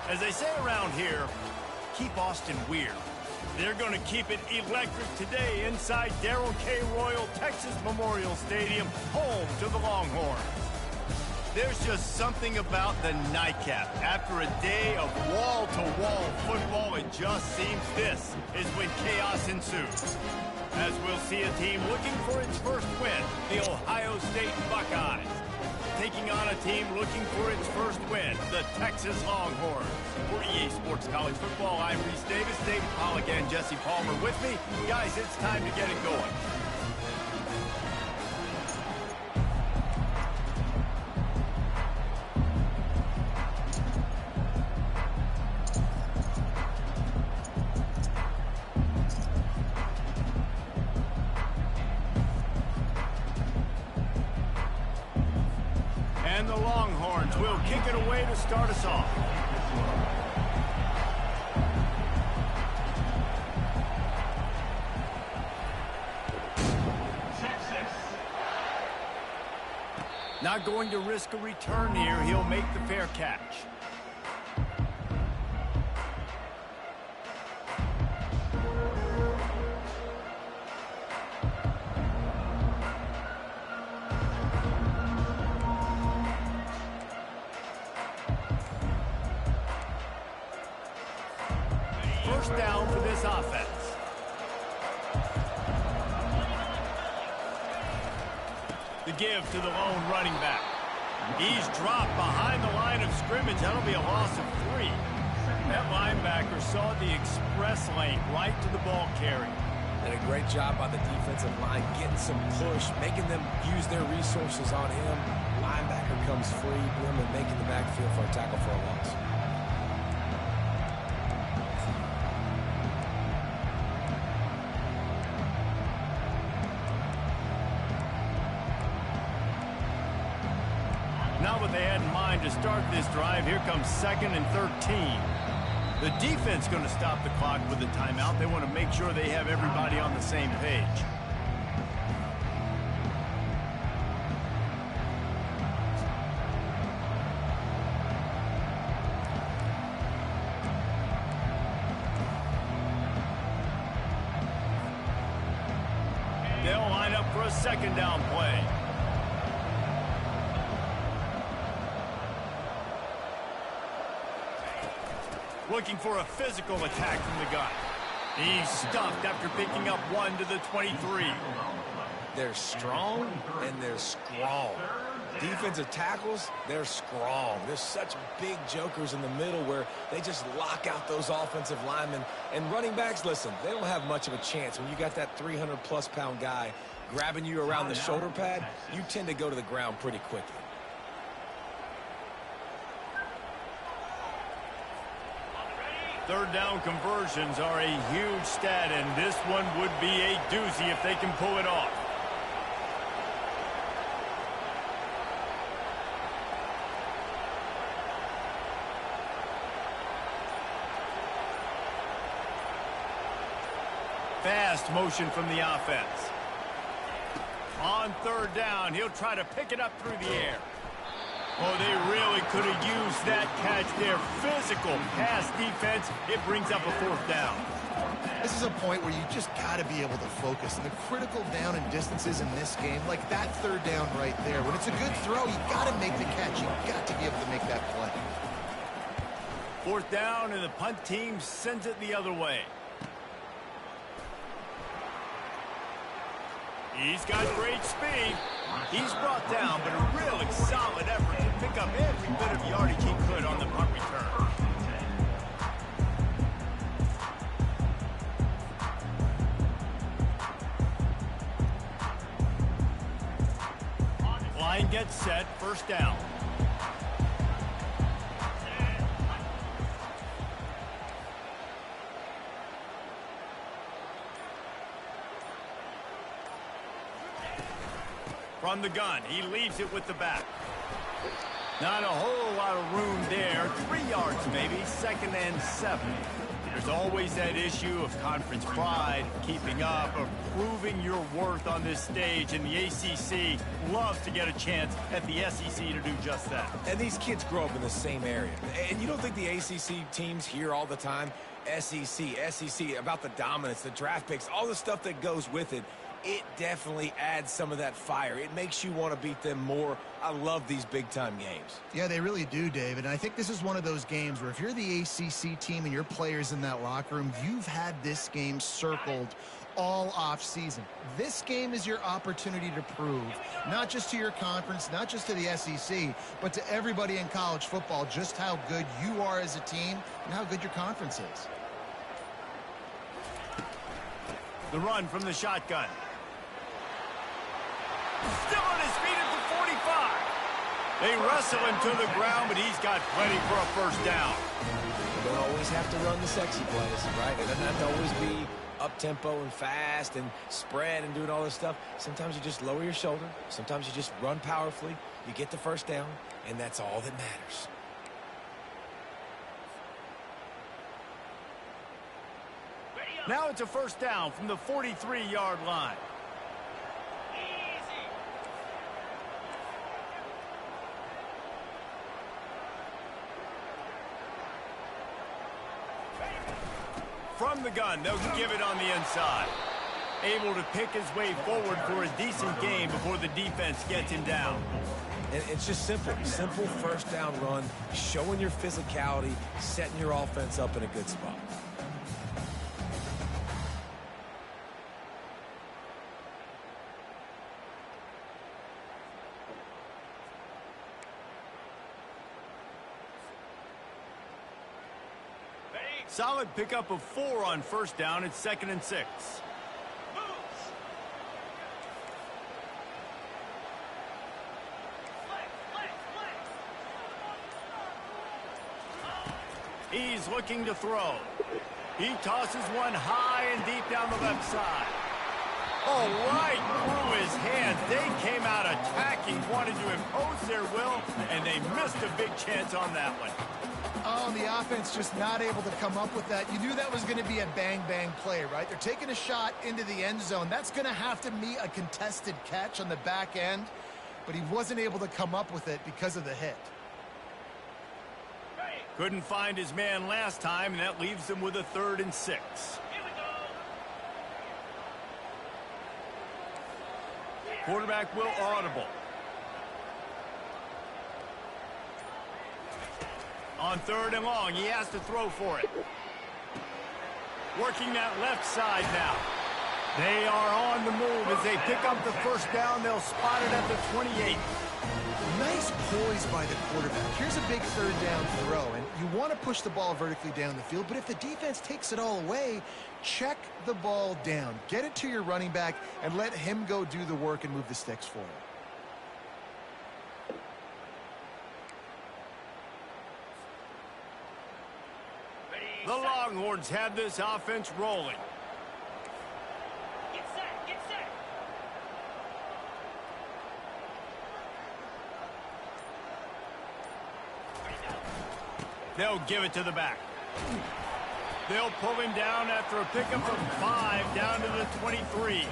As they say around here, keep Austin weird. They're going to keep it electric today inside Darrell K. Royal Texas Memorial Stadium, home to the Longhorns. There's just something about the nightcap. After a day of wall-to-wall football, it just seems this is when chaos ensues. As we'll see a team looking for its first win, the Ohio State Buckeyes, taking on a team looking for its first win, the Texas Longhorns. For EA Sports College Football, I'm Reese Davis, David Pollack, and Jesse Palmer with me. Guys, it's time to get it going. And the Longhorns will kick it away to start us off. Not going to risk a return here. He'll make the fair catch. First down for this offense. The give to the lone running back. He's dropped behind the line of scrimmage. That'll be a loss of 3. That linebacker saw the express lane right to the ball carrier. Did a great job by the defensive line, getting some push, making them use their resources on him. Linebacker comes free, boom, and making the backfield for a tackle for a loss. Not what they had in mind to start this drive. Here comes 2nd and 13. The defense going to stop the clock with a timeout. They want to make sure they have everybody on the same page. They'll line up for a 2nd down play. Looking for a physical attack from the gun. He's stuffed after picking up 1 to the 23. They're strong and they're strong. Defensive tackles, they're strong. There's such big jokers in the middle where they just lock out those offensive linemen. And running backs, listen, they don't have much of a chance. When you got that 300-plus pound guy grabbing you around the shoulder pad, you tend to go to the ground pretty quickly. Third down conversions are a huge stat, and this one would be a doozy if they can pull it off. Fast motion from the offense. On 3rd down, he'll try to pick it up through the air. Oh, they really could have used that catch there. Physical pass defense. It brings up a 4th down. This is a point where you just got to be able to focus. And the critical down and distances in this game, like that 3rd down right there. When it's a good throw, you got to make the catch. You got to be able to make that play. 4th down, and the punt team sends it the other way. He's got great speed. He's brought down, but a really solid effort to pick up every bit of yardage he could on the punt return. Line gets set, 1st down. From the gun, he leaves it with the back. Not a whole lot of room there. 3 yards maybe, 2nd and 7. There's always that issue of conference pride, keeping up, or proving your worth on this stage, and the ACC loves to get a chance at the SEC to do just that. And these kids grow up in the same area. And you don't think the ACC teams hear all the time, SEC, about the dominance, the draft picks, all the stuff that goes with it. It definitely adds some of that fire. It makes you want to beat them more. I love these big-time games. Yeah, they really do, David. And I think this is one of those games where if you're the ACC team and your players in that locker room, you've had this game circled all off season. This game is your opportunity to prove, not just to your conference, not just to the SEC, but to everybody in college football, just how good you are as a team and how good your conference is. The run from the shotgun. Still on his feet at the 45. They wrestle him to the ground, but he's got plenty for a first down. You don't always have to run the sexy plays, right? It doesn't have to always be up-tempo and fast and spread and doing all this stuff. Sometimes you just lower your shoulder. Sometimes you just run powerfully. You get the first down, and that's all that matters. Now it's a first down from the 43-yard line. From the gun, they'll give it on the inside. Able to pick his way forward for a decent game before the defense gets him down. And it's just simple first down run, showing your physicality, setting your offense up in a good spot. Solid pickup of 4 on first down. It's 2nd and 6. He's looking to throw. He tosses one high and deep down the left side. Oh, right through his hands. They came out attacking, wanted to impose their will, and they missed a big chance on that one. Oh, the offense just not able to come up with that. You knew that was going to be a bang-bang play, right? They're taking a shot into the end zone. That's going to have to be a contested catch on the back end, but he wasn't able to come up with it because of the hit. Couldn't find his man last time, and that leaves him with a 3rd and 6. Quarterback will audible. On 3rd and long, he has to throw for it. Working that left side now. They are on the move as they pick up the first down. They'll spot it at the 28. Nice poise by the quarterback. Here's a big 3rd down throw, and you want to push the ball vertically down the field, but if the defense takes it all away, check the ball down. Get it to your running back and let him go do the work and move the sticks for him. The Longhorns have this offense rolling. Get set, get set. They'll give it to the back. They'll pull him down after a pickup of 5 down to the 23.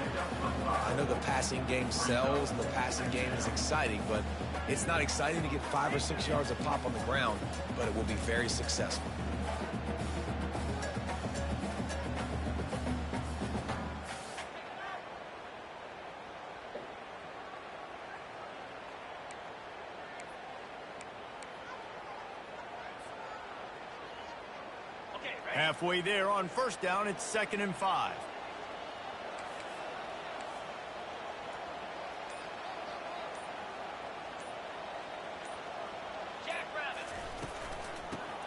I know the passing game sells and the passing game is exciting, but it's not exciting to get 5 or 6 yards of pop on the ground, but it will be very successful. Halfway there on first down, it's 2nd and 5.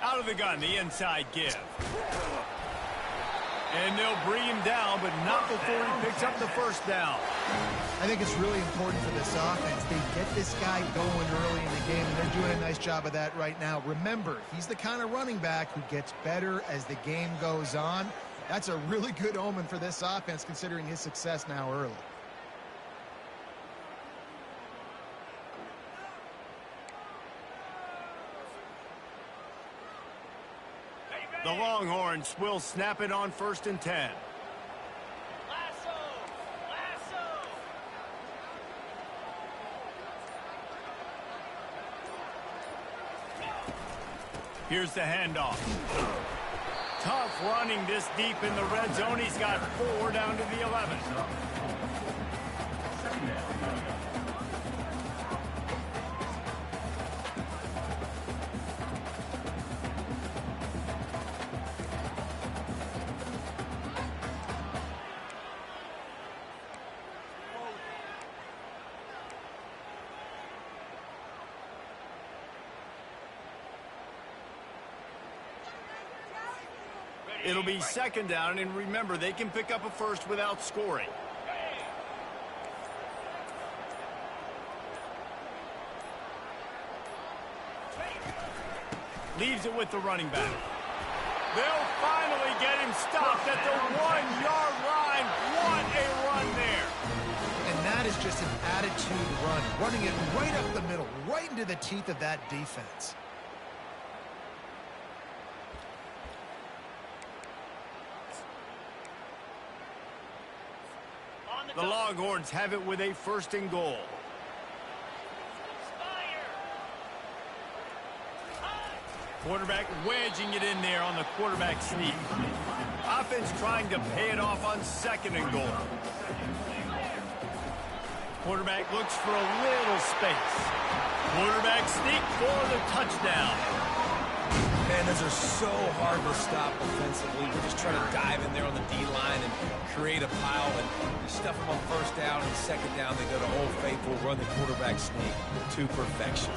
Out of the gun, the inside give. And they'll bring him down, but not before he picks up the first down. I think it's really important for this offense. They get this guy going early in the game, and they're doing a nice job of that right now. Remember, he's the kind of running back who gets better as the game goes on. That's a really good omen for this offense, considering his success now early. The Longhorns will snap it on 1st and 10. Lasso! Lasso! Here's the handoff. Tough running this deep in the red zone. He's got 4 down to the 11. It'll be 2nd down, and remember, they can pick up a first without scoring. Leaves it with the running back. They'll finally get him stopped at the 1-yard line. What a run there. And that is just an attitude run, running it right up the middle, right into the teeth of that defense. The Longhorns have it with a 1st and goal. Quarterback wedging it in there on the quarterback sneak. Offense trying to pay it off on 2nd and goal. Quarterback looks for a little space. Quarterback sneak for the touchdown. Man, those are so hard to stop offensively. We're just trying to dive in there on the D-line and create a pile and stuff them on 1st down and 2nd down. They go to Old Faithful, run the quarterback sneak to perfection.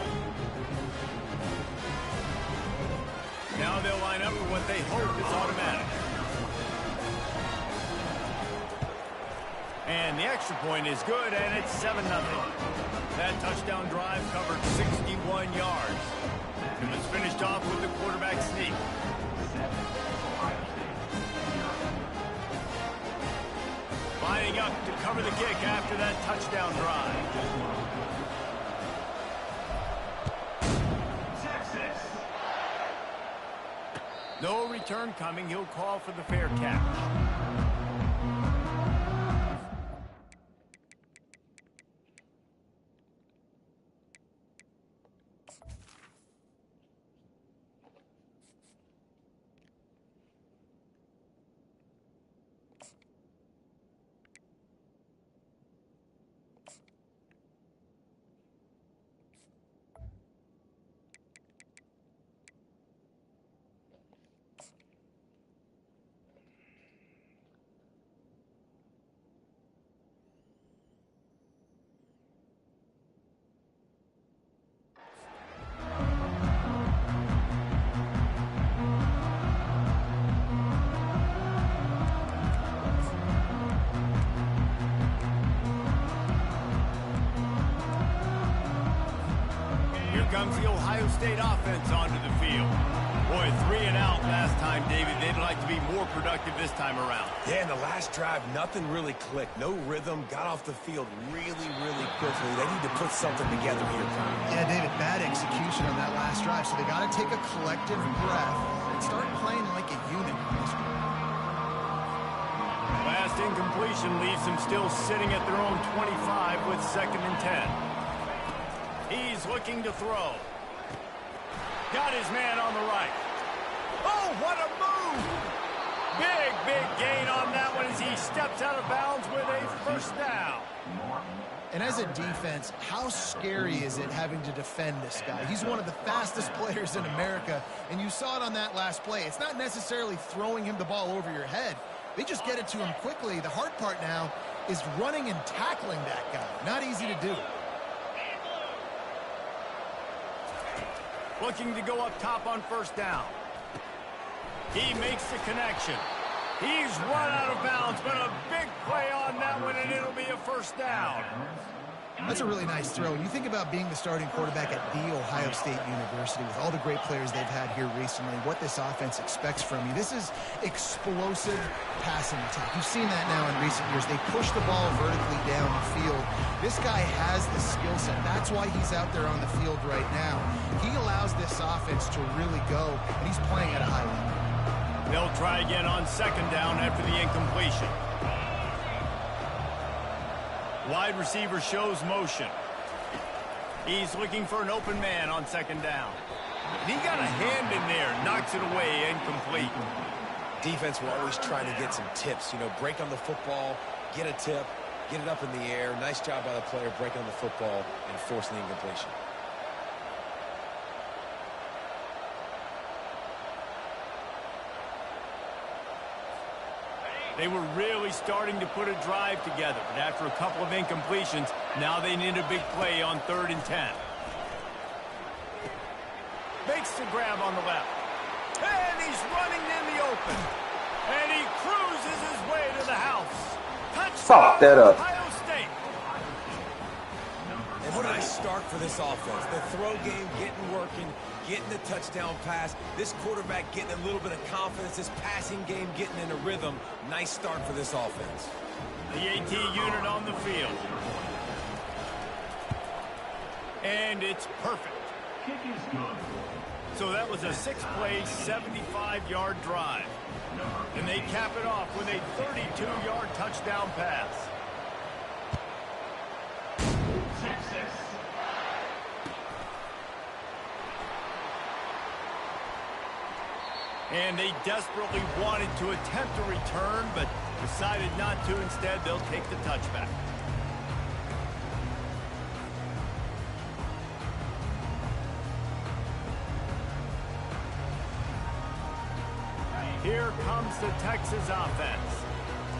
Now they'll line up for what they hope is automatic. And the extra point is good, and it's 7-0. That touchdown drive covered 61 yards. It was finished off with the quarterback sneak. Lining up to cover the kick after that touchdown drive. No return coming. He'll call for the fair catch. Comes the Ohio State offense onto the field. Boy, 3 and out last time, David. They'd like to be more productive this time around. Yeah, in the last drive, nothing really clicked. No rhythm, got off the field really quickly. They need to put something together here, Tom. Yeah, David, bad execution on that last drive, so they got to take a collective breath and start playing like a unit. Last incompletion leaves them still sitting at their own 25 with 2nd and 10. He's looking to throw. Got his man on the right. Oh, what a move! Big gain on that one as he steps out of bounds with a 1st down. And as a defense, how scary is it having to defend this guy? He's one of the fastest players in America, and you saw it on that last play. It's not necessarily throwing him the ball over your head. They just get it to him quickly. The hard part now is running and tackling that guy. Not easy to do. Looking to go up top on 1st down. He makes the connection. He's run out of bounds, but a big play on that one, and it'll be a 1st down. That's a really nice throw. When you think about being the starting quarterback at The Ohio State University with all the great players they've had here recently, what this offense expects from you, this is explosive passing attack. You've seen that now in recent years. They push the ball vertically down the field. This guy has the skill set. That's why he's out there on the field right now. He allows this offense to really go, and he's playing at a high level. They'll try again on second down after the incompletion. Wide receiver shows motion. He's looking for an open man on second down. He got a hand in there, knocks it away, incomplete. Defense will always try to get some tips. You know, break on the football, get a tip, get it up in the air. Nice job by the player breaking on the football and forcing the incompletion. They were really starting to put a drive together, but after a couple of incompletions, now they need a big play on 3rd and 10. Makes the grab on the left. And he's running in the open. And he cruises his way to the house. Touchdown, Fuck that up. Ohio State. And what a nice start for this offense. The throw game getting working, getting the touchdown pass. This quarterback getting a little bit of confidence. This passing game getting in a rhythm. Nice start for this offense. The AT unit on the field. And it's perfect. Kick is good. So that was a 6-play, 75-yard drive. And they cap it off with a 32-yard touchdown pass. And they desperately wanted to attempt a return, but decided not to. Instead, they'll take the touchback. Here comes the Texas offense.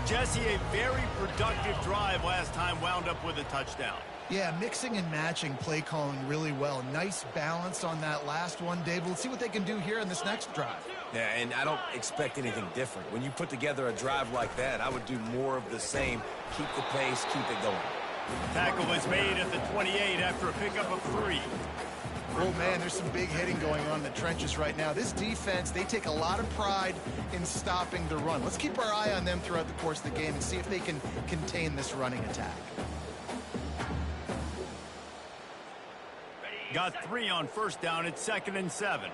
Jesse, a very productive drive last time, wound up with a touchdown. Yeah, mixing and matching play calling really well. Nice balance on that last one, Dave. Let's see what they can do here in this next drive. Yeah, and I don't expect anything different. When you put together a drive like that, I would do more of the same. Keep the pace, keep it going. Tackle is made at the 28 after a pickup of 3. Oh, man, there's some big hitting going on in the trenches right now. This defense, they take a lot of pride in stopping the run. Let's keep our eye on them throughout the course of the game and see if they can contain this running attack. Got 3 on first down. It's 2nd and 7.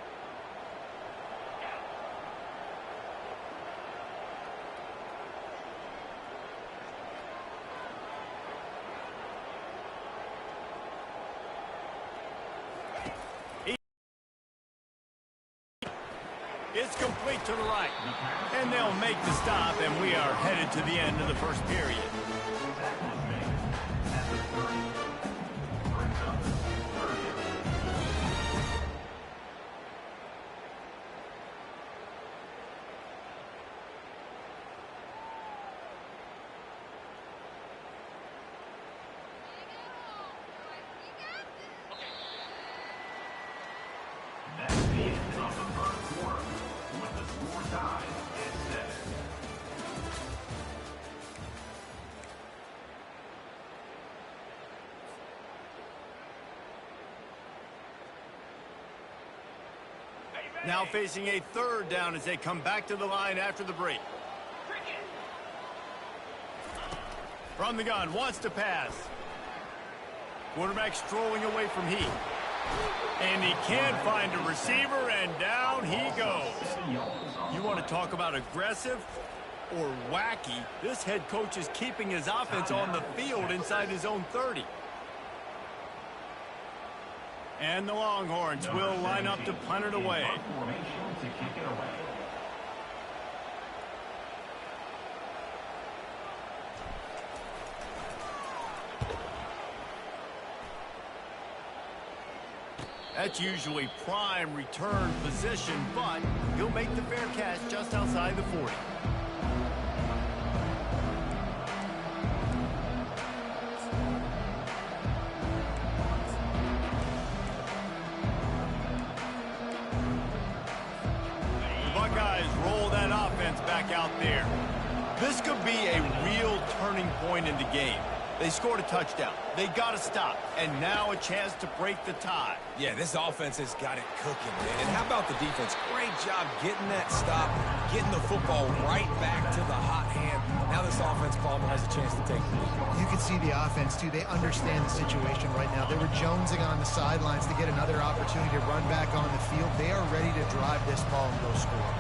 It's complete to the right. And they'll make the stop, and we are headed to the end of the first period. Now facing a 3rd down as they come back to the line after the break. From the gun, wants to pass. Quarterback strolling away from Heath. And he can't find a receiver, and down he goes. You want to talk about aggressive or wacky? This head coach is keeping his offense on the field inside his own 30. And the Longhorns will line up to punt it away. That's usually prime return position, but he'll make the fair catch just outside the 40. Roll that offense back out there. This could be a real turning point in the game. They scored a touchdown. They got to stop. And now a chance to break the tie. Yeah, this offense has got it cooking, man. And how about the defense? Great job getting that stop, getting the football right back to the hot hand. Now this offense, Palmer, has a chance to take the lead. You can see the offense, too. They understand the situation right now. They were jonesing on the sidelines to get another opportunity to run back on the field. They are ready to drive this ball and go score.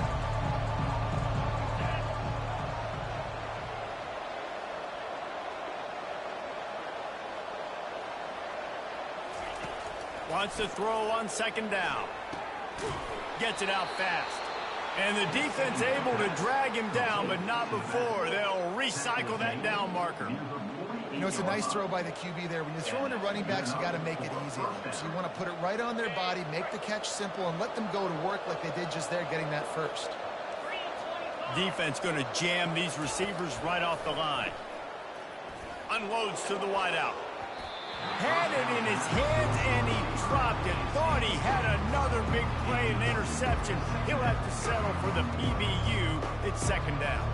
Wants to throw on second down. Gets it out fast. And the defense able to drag him down, but not before. They'll recycle that down marker. You know, it's a nice throw by the QB there. When you're throwing to running backs, you got to make it easy on them. So you want to put it right on their body, make the catch simple, and let them go to work like they did just there, getting that first. Defense going to jam these receivers right off the line. Unloads to the wideout. Had it in his hands, and he dropped it. Thought he had another big play and interception. He'll have to settle for the PBU. It's second down.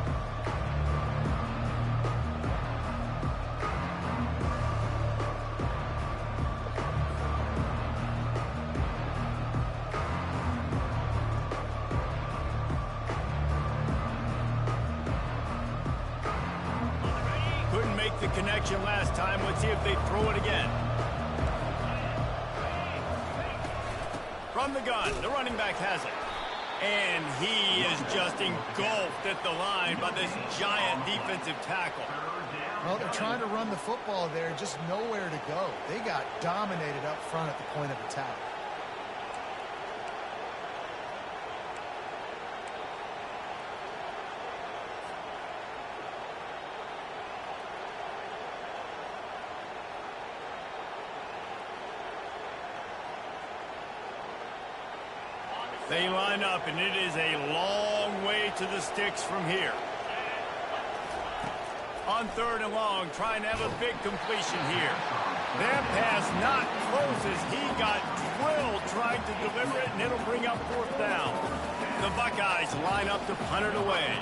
Couldn't make the connection last time. Let's see if they throw it again. From the gun, the running back has it. And he is just engulfed at the line by this giant defensive tackle. Well, they're trying to run the football there, just nowhere to go. They got dominated up front at the point of attack. They line up, and it is a long way to the sticks from here. On third and long, trying to have a big completion here. That pass not close as he got drilled trying to deliver it, and it'll bring up fourth down. The Buckeyes line up to punt it away.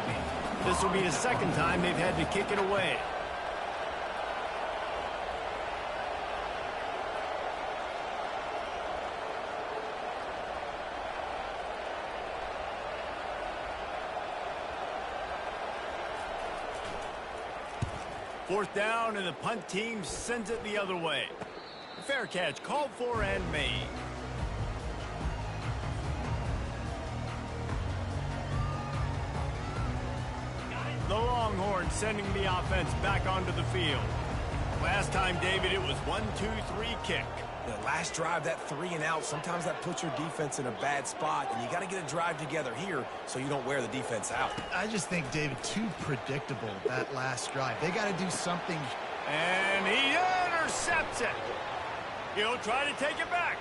This will be the second time they've had to kick it away. Fourth down, and the punt team sends it the other way. Fair catch called for and made. The Longhorns sending the offense back onto the field. Last time, David, it was 1-2-3 kick. The last drive, that 3 and out, sometimes that puts your defense in a bad spot, and you got to get a drive together here so you don't wear the defense out. I just think, David, too predictable, that last drive. They got to do something. And he intercepts it. He'll try to take it back.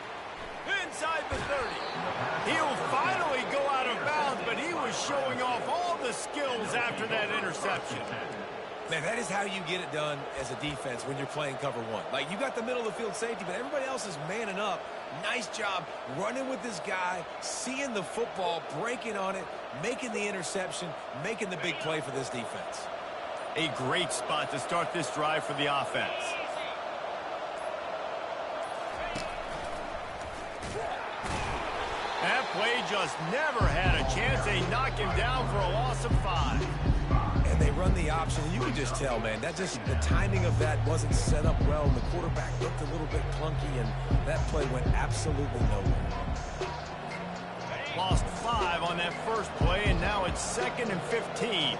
Inside the 30. He'll finally go out of bounds, but he was showing off all the skills after that interception. Man, that is how you get it done as a defense when you're playing cover one. Like, you got the middle of the field safety, but everybody else is manning up. Nice job running with this guy, seeing the football, breaking on it, making the interception, making the big play for this defense. A great spot to start this drive for the offense. That play just never had a chance. They knock him down for a loss of 5. And they run the option. You can just tell, man, that just the timing of that wasn't set up well. And the quarterback looked a little bit clunky, and that play went absolutely nowhere. Lost 5 on that first play, and now it's 2nd and 15.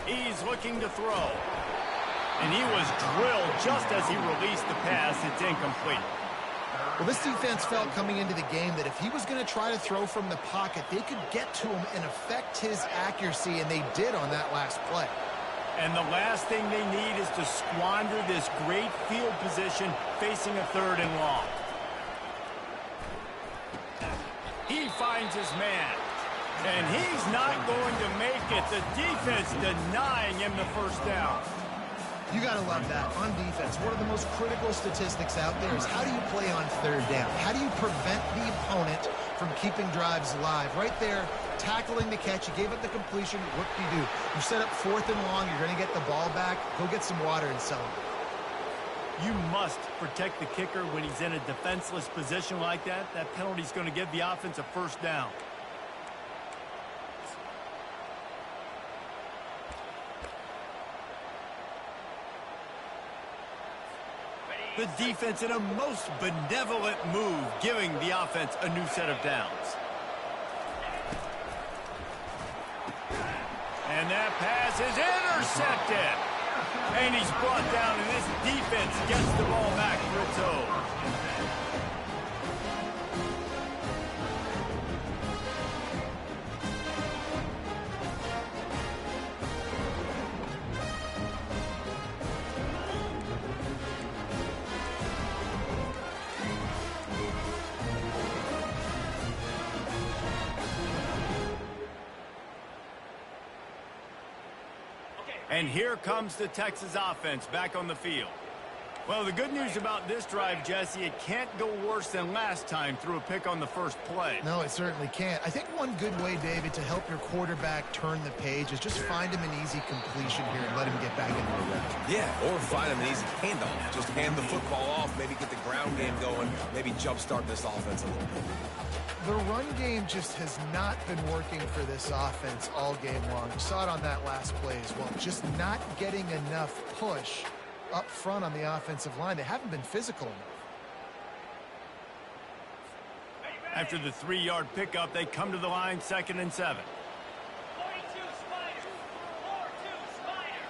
He's looking to throw. And he was drilled just as he released the pass. It's incomplete. Well, this defense felt coming into the game that if he was going to try to throw from the pocket, they could get to him and affect his accuracy, and they did on that last play. And the last thing they need is to squander this great field position facing a 3rd and long. He finds his man, and he's not going to make it. The defense denying him the first down. You got to love that. On defense, one of the most critical statistics out there is how do you play on 3rd down? How do you prevent the opponent from keeping drives alive? Right there, tackling the catch. You gave up the completion. What do? You set up 4th and long. You're going to get the ball back. Go get some water and celebrate. You must protect the kicker when he's in a defenseless position like that. That penalty is going to give the offense a first down. The defense in a most benevolent move, giving the offense a new set of downs. And that pass is intercepted. And he's brought down, and this defense gets the ball back for its own. And here comes the Texas offense back on the field. Well, the good news about this drive, Jesse, it can't go worse than last time through a pick on the first play. No, it certainly can't. I think one good way, David, to help your quarterback turn the page is just find him an easy completion here and let him get back into the run. Yeah, or find him an easy handoff. Just hand the football off, maybe get the ground game going, maybe jumpstart this offense a little bit. The run game just has not been working for this offense all game long. You saw it on that last play as well. Just not getting enough push up front on the offensive line. They haven't been physical enough. After the 3-yard pickup, they come to the line, 2nd and 7. 42 Spiders. 4-2 Spider.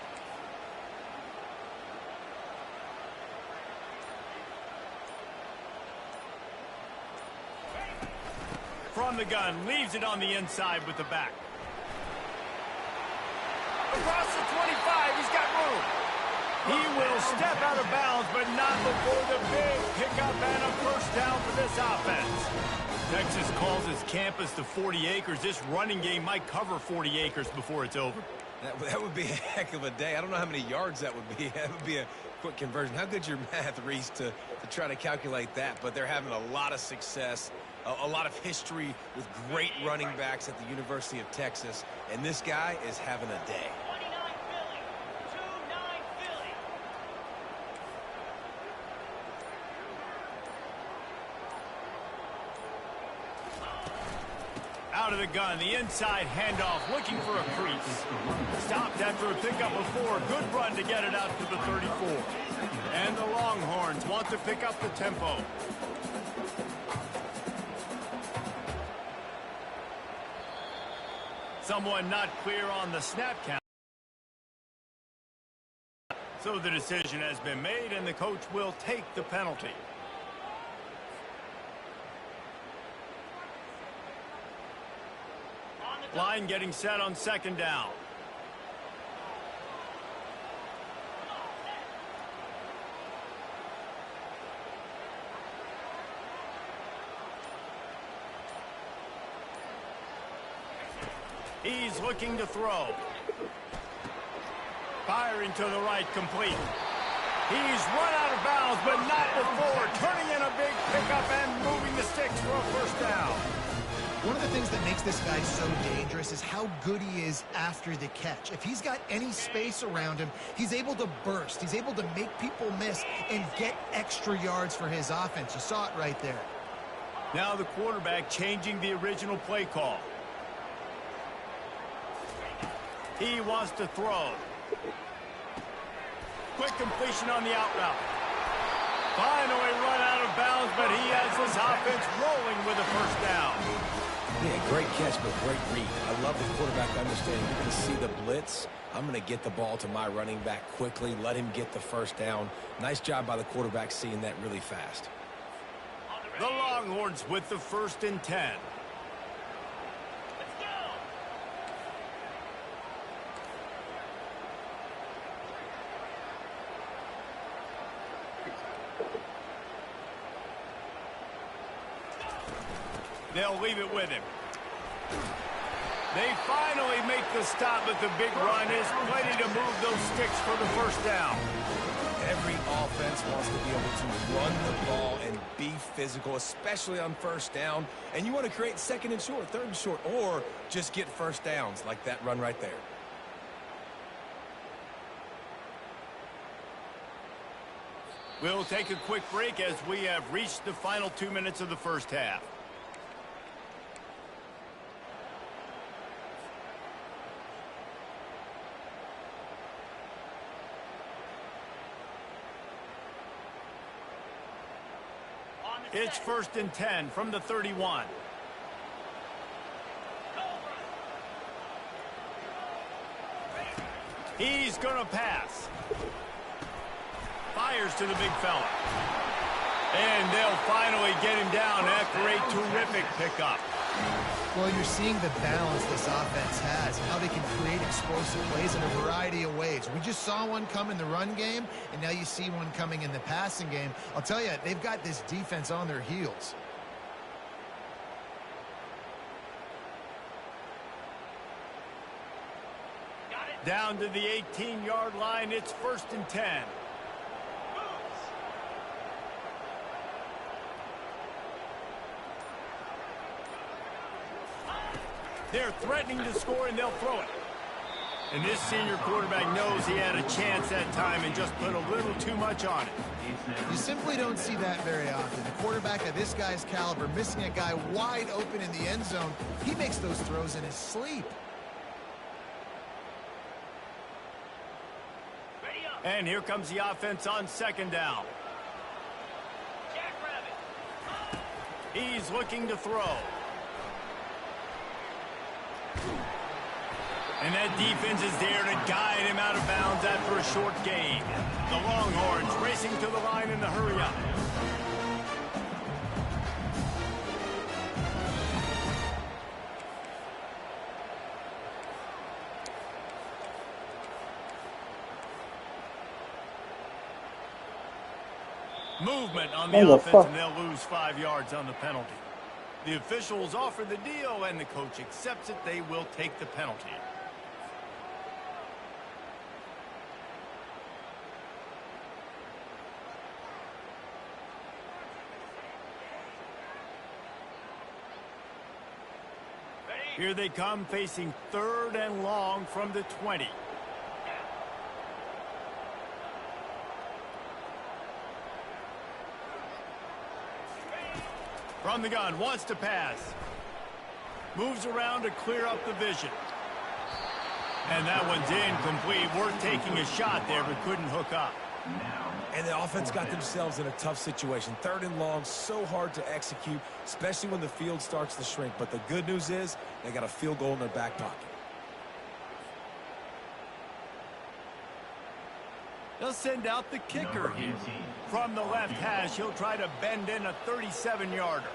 From the gun, leaves it on the inside with the back. Across the 25, he's got room. He will step out of bounds, but not before the big pickup and a first down for this offense. Texas calls his campus the 40 acres. This running game might cover 40 acres before it's over. That would be a heck of a day. I don't know how many yards that would be. That would be a quick conversion. How good's your math, Reese, to try to calculate that? But they're having a lot of success, a lot of history with great running backs at the University of Texas, and this guy is having a day. 29 Philly. 2-9 Philly. Out of the gun, the inside handoff, looking for a crease. Stopped after a pickup of 4. Good run to get it out to the 34. And the Longhorns want to pick up the tempo. Someone not clear on the snap count. So the decision has been made, and the coach will take the penalty. Line getting set on 2nd down. He's looking to throw. Firing to the right, complete. He's run out of bounds, but not before turning in a big pickup and moving the sticks for a first down. One of the things that makes this guy so dangerous is how good he is after the catch. If he's got any space around him, he's able to burst. He's able to make people miss and get extra yards for his offense. You saw it right there. Now the quarterback changing the original play call. He wants to throw. Quick completion on the out route. Finally run out of bounds, but he has his offense rolling with a first down. Yeah, great catch, but great read. I love the quarterback understanding. You're going to see the blitz. I'm going to get the ball to my running back quickly, let him get the first down. Nice job by the quarterback seeing that really fast. The Longhorns with the 1st and 10. Let's go. They'll leave it with him. They finally make the stop, but the big run is plenty to move those sticks for the first down. Every offense wants to be able to run the ball and be physical, especially on first down. And you want to create 2nd and short, 3rd and short, or just get first downs like that run right there. We'll take a quick break as we have reached the final 2 minutes of the first half. It's 1st and 10 from the 31. He's going to pass. Fires to the big fella. And they'll finally get him down after a terrific pickup. Well, you're seeing the balance this offense has, how they can create explosive plays in a variety of ways. We just saw one come in the run game, and now you see one coming in the passing game. I'll tell you, they've got this defense on their heels. Down to the 18-yard line, it's 1st and 10. They're threatening to score, and they'll throw it. And this senior quarterback knows he had a chance that time and just put a little too much on it. You simply don't see that very often. A quarterback of this guy's caliber missing a guy wide open in the end zone. He makes those throws in his sleep. And here comes the offense on 2nd down. He's looking to throw. And that defense is there to guide him out of bounds after a short gain. The Longhorns racing to the line in the hurry-up. Movement on the offense, and they'll lose 5 yards on the penalty. The officials offer the deal, and the coach accepts it. They will take the penalty. Here they come, facing 3rd and long from the 20. From the gun, wants to pass. Moves around to clear up the vision. And that one's incomplete. Worth taking a shot there, but couldn't hook up. And the offense got themselves in a tough situation. 3rd and long, so hard to execute, especially when the field starts to shrink. But the good news is they got a field goal in their back pocket. They'll send out the kicker here. From the left hash, he'll try to bend in a 37-yarder.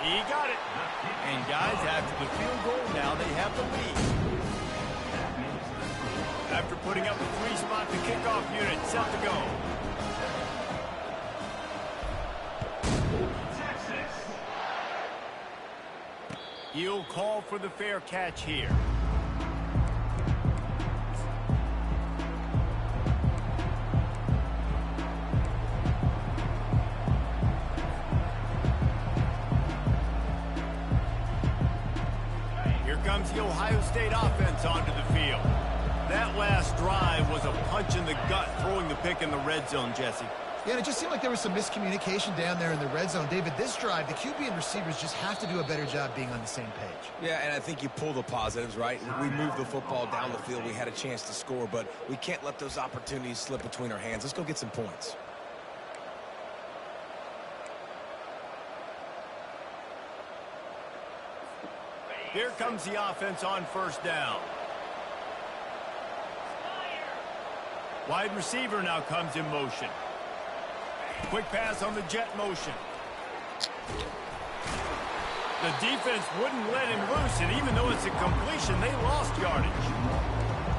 He got it. And guys, after the field goal, now they have the lead. After putting up a 3-spot, the kickoff unit set to go. He'll call for the fair catch here. Here comes the Ohio State offense onto the field. That last drive was a punch in the gut, throwing the pick in the red zone, Jesse. Yeah, and it just seemed like there was some miscommunication down there in the red zone. David, this drive, the QB and receivers just have to do a better job being on the same page. Yeah, and I think you pull the positives, right? We moved the football down the field. We had a chance to score, but we can't let those opportunities slip between our hands. Let's go get some points. Here comes the offense on 1st down. Wide receiver now comes in motion. Quick pass on the jet motion. The defense wouldn't let him loose, and even though it's a completion, they lost yardage.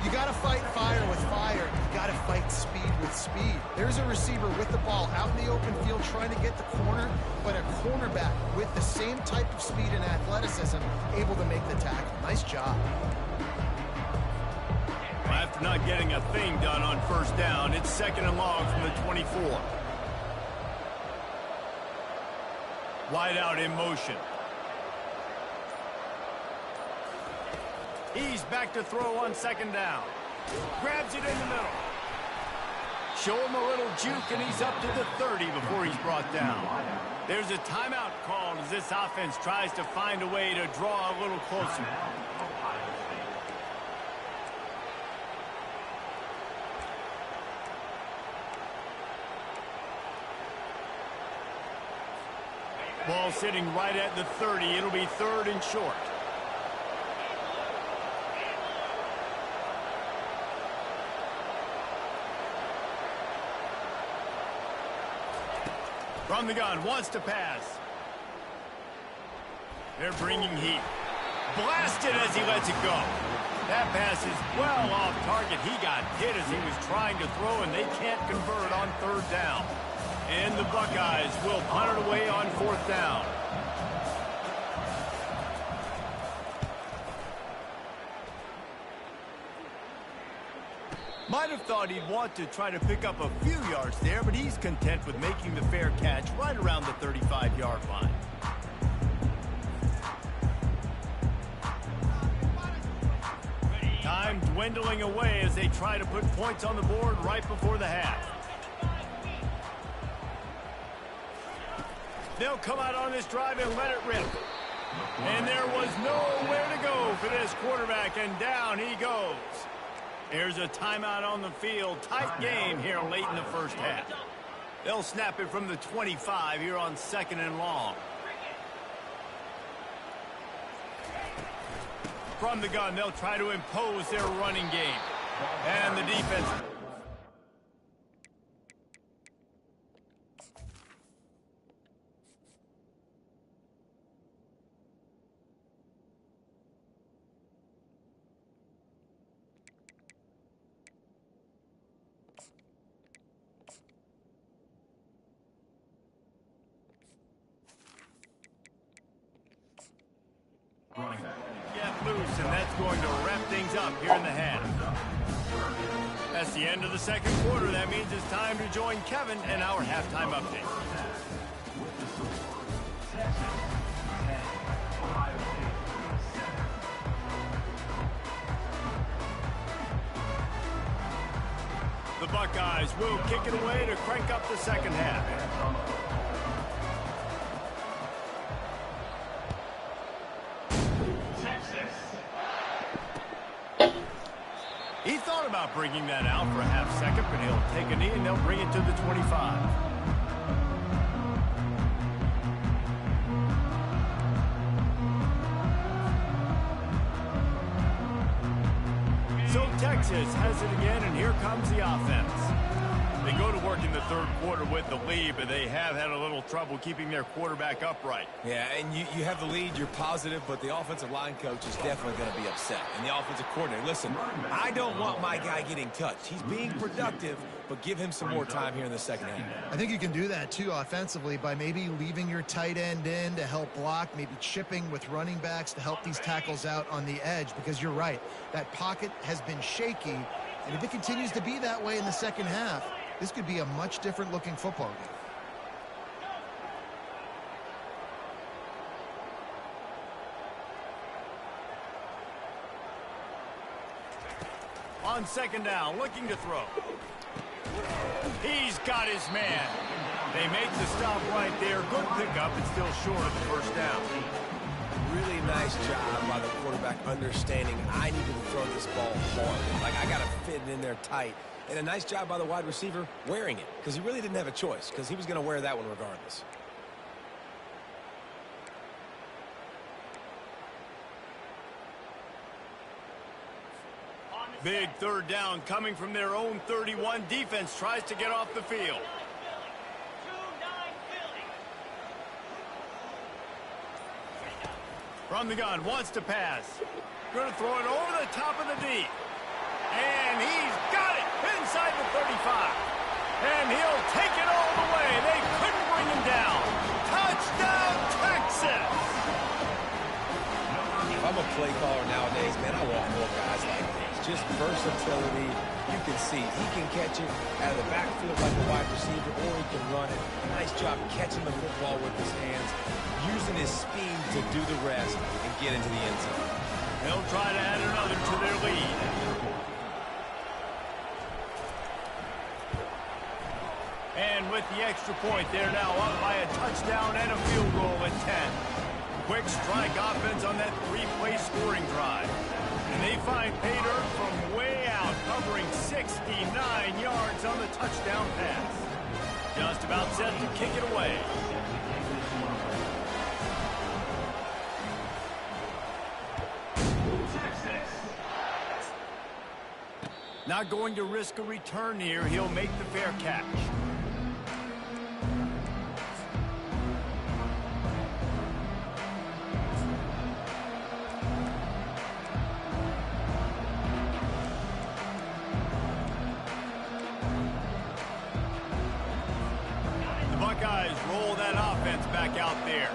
You got to fight fire with fire. You got to fight speed with speed. There's a receiver with the ball out in the open field trying to get the corner, but a cornerback with the same type of speed and athleticism able to make the tackle. Nice job. After not getting a thing done on 1st down, it's 2nd and long from the 24. Wide out in motion. He's back to throw on 2nd down. Grabs it in the middle. Show him a little juke, and he's up to the 30 before he's brought down. There's a timeout called as this offense tries to find a way to draw a little closer. Ball sitting right at the 30. It'll be 3rd and short. From the gun, wants to pass. They're bringing heat. Blasted as he lets it go. That pass is well off target. He got hit as he was trying to throw, and they can't convert on 3rd down. And the Buckeyes will punt it away on 4th down. Might have thought he'd want to try to pick up a few yards there, but he's content with making the fair catch right around the 35-yard line. Time dwindling away as they try to put points on the board right before the half. They'll come out on this drive and let it rip. And there was nowhere to go for this quarterback, and down he goes. There's a timeout on the field. Tight game here late in the first half. They'll snap it from the 25 here on 2nd and long. From the gun, they'll try to impose their running game. And the defense... get loose, and that's going to wrap things up here in the half. That's the end of the 2nd quarter. That means it's time to join Kevin and our halftime update. The Buckeyes will kick it away to crank up the 2nd half. He thought about bringing that out for a half-second, but he'll take a knee and they'll bring it to the 25. So Texas has it again, and here comes the offense. They go to work in the 3rd quarter with the lead, but they have had a little trouble keeping their quarterback upright. Yeah, and you have the lead, you're positive, but the offensive line coach is definitely going to be upset. And the offensive coordinator, listen, I don't want my guy getting touched. He's being productive, but give him some more time here in the 2nd half. I think you can do that, too, offensively, by maybe leaving your tight end in to help block, maybe chipping with running backs to help these tackles out on the edge, because you're right. That pocket has been shaky, and if it continues to be that way in the 2nd half, this could be a much different looking football game. On 2nd down, looking to throw. He's got his man. They make the stop right there. Good pickup, and still short of the 1st down. Really nice job by the quarterback understanding I needed to throw this ball hard. Like, I got to fit it in there tight. And a nice job by the wide receiver wearing it, because he really didn't have a choice, because he was going to wear that one regardless. Big 3rd down coming from their own 31. Defense tries to get off the field. From the gun, wants to pass. Going to throw it over the top of the D. And he's got it inside the 35. And he'll take it all the way. They couldn't bring him down. Touchdown, Texas! If I'm a play caller nowadays, man, I want more guys like this. Just versatility. You can see he can catch it out of the backfield like a wide receiver, or he can run it. Nice job catching the football with his hands, using his speed to do the rest and get into the end zone. They'll try to add another to their lead. And with the extra point, they're now up by a touchdown and a field goal at 10. Quick strike offense on that 3-play scoring drive. And they find pay dirt from way out, covering 69 yards on the touchdown pass. Just about set to kick it away. Not going to risk a return here. He'll make the fair catch. The Buckeyes roll that offense back out there.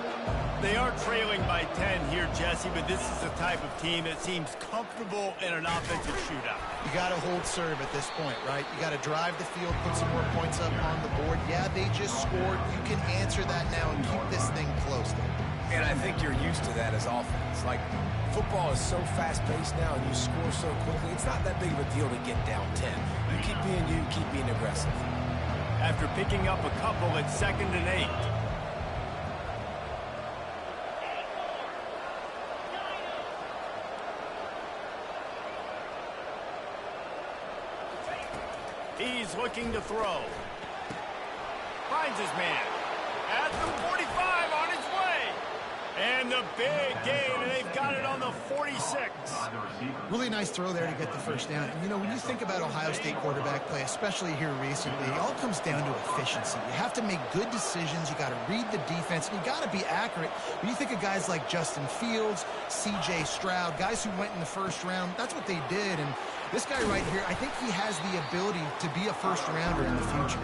They are trailing by 10 here, Jesse, but this is the type of team that seems comfortable in an offensive shootout. You got to hold serve at this point, right? You got to drive the field, put some more points up on the board. Yeah, they just scored. You can answer that now and keep this thing close. And I think you're used to that as offense. Like, football is so fast-paced now and you score so quickly, it's not that big of a deal to get down 10. You keep being you, keep being aggressive. After picking up a couple at 2nd and 8. He's looking to throw. Finds his man. At the 45, on his way. And the big gain, and they've got it on the 46. Really nice throw there to get the first down. And, you know, when you think about Ohio State quarterback play, especially here recently, it all comes down to efficiency. You have to make good decisions. You got to read the defense, and you got to be accurate. When you think of guys like Justin Fields, C.J. Stroud, guys who went in the first round, that's what they did. And this guy right here, I think he has the ability to be a first-rounder in the future.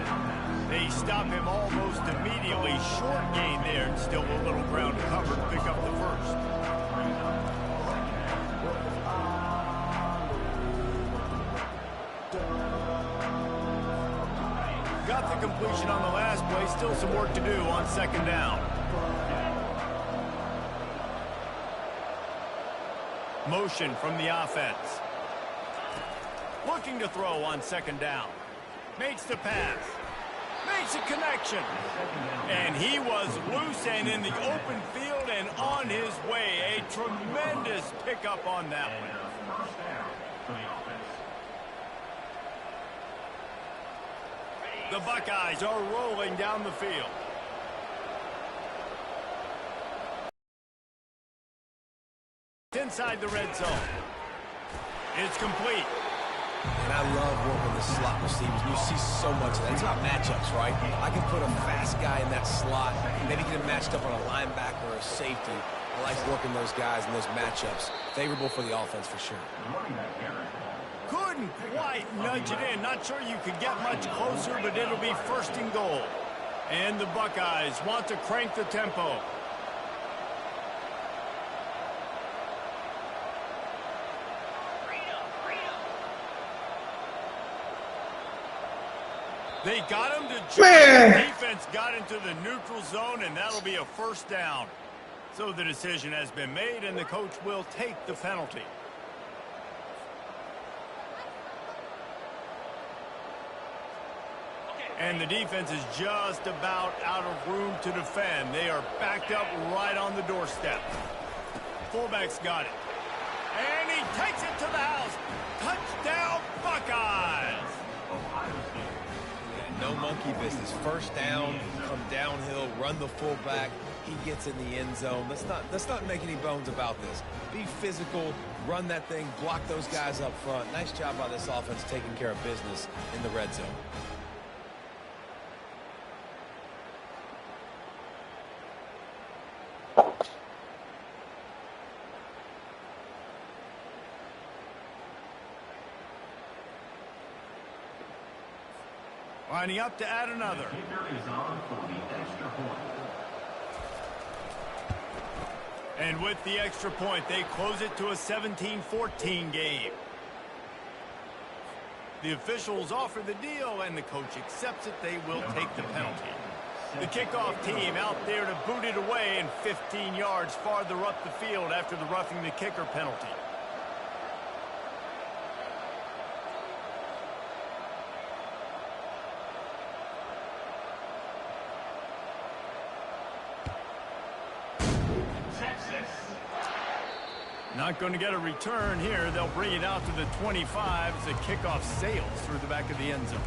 They stop him almost immediately. Short gain there, and still a little ground to cover to pick up the first. Got the completion on the last play. Still some work to do on 2nd down. Motion from the offense. Looking to throw on 2nd down. Makes the pass. Makes a connection. And he was loose and in the open field and on his way. A tremendous pickup on that one. The Buckeyes are rolling down the field. Inside the red zone. It's complete. And I love working the slot receivers. You see so much of that. It's about matchups, right? I can put a fast guy in that slot, maybe get him matched up on a linebacker or a safety. I like working those guys in those matchups. Favorable for the offense for sure. Couldn't quite nudge it in. Not sure you could get much closer, but it'll be 1st and goal. And the Buckeyes want to crank the tempo. They got him to jump. The defense got into the neutral zone, and that'll be a 1st down. So the decision has been made, and the coach will take the penalty. And the defense is just about out of room to defend. They are backed up right on the doorstep. Fullback's got it. And he takes it to the house. Touchdown, Buckeyes! No monkey business. 1st down, come downhill, run the fullback. He gets in the end zone. Let's not make any bones about this. Be physical, run that thing, block those guys up front. Nice job by this offense taking care of business in the red zone. Lining up to add another. And with the extra point, they close it to a 17-14 game. The officials offer the deal, and the coach accepts it. They will take the penalty. The kickoff team out there to boot it away and 15 yards farther up the field after the roughing the kicker penalty. Not going to get a return here. They'll bring it out to the 25 as the kickoff sails through the back of the end zone.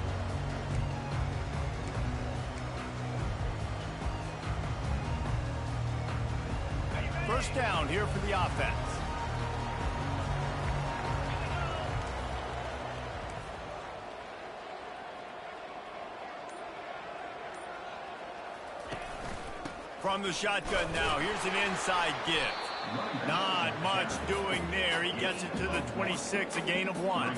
First down here for the offense. From the shotgun now, here's an inside give. Not much doing there. He gets it to the 26, a gain of 1.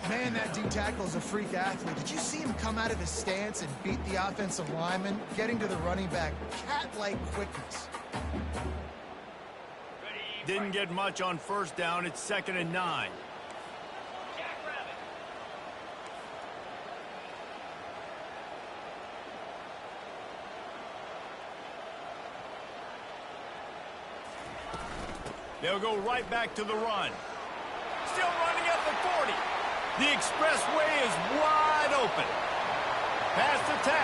Man, that D-tackle is a freak athlete. Did you see him come out of his stance and beat the offensive lineman, getting to the running back? Cat-like quickness. Didn't get much on first down. It's 2nd and 9. They'll go right back to the run. Still running at the 40. The expressway is wide open. Past the 10.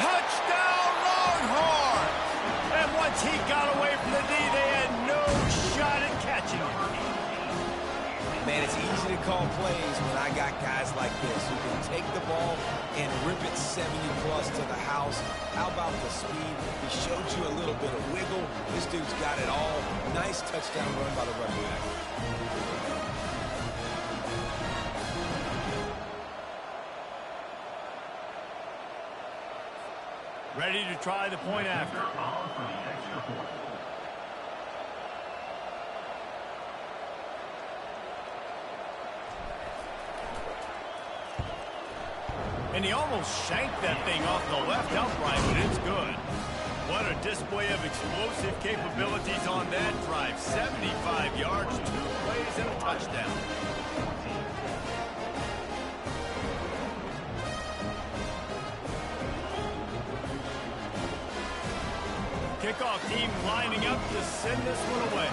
Touchdown Longhorns! And once he got away from the D, they had no shot at catching him. Man, it's easy to call plays when I got guys like this who can take the ball and rip it 70-plus to the house. How about the speed? He showed you a little bit of wiggle. This dude's got it all. Nice touchdown run by the running back. Ready to try the point after. And he almost shanked that thing off the left upright, but it's good. What a display of explosive capabilities on that drive. 75 yards, 2 plays, and a touchdown. Kickoff team lining up to send this one away.